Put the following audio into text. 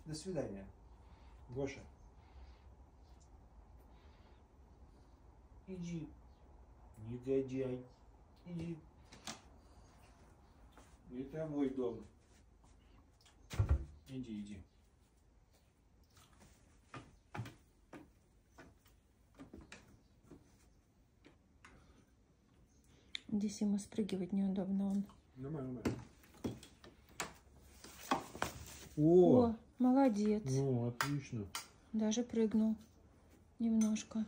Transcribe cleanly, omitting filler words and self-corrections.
До свидания. Гоша. Иди. Негодяй. Иди. Это мой дом. Иди, иди. Здесь ему спрыгивать неудобно он. Нормально. О, молодец. Ну, отлично. Даже прыгнул немножко.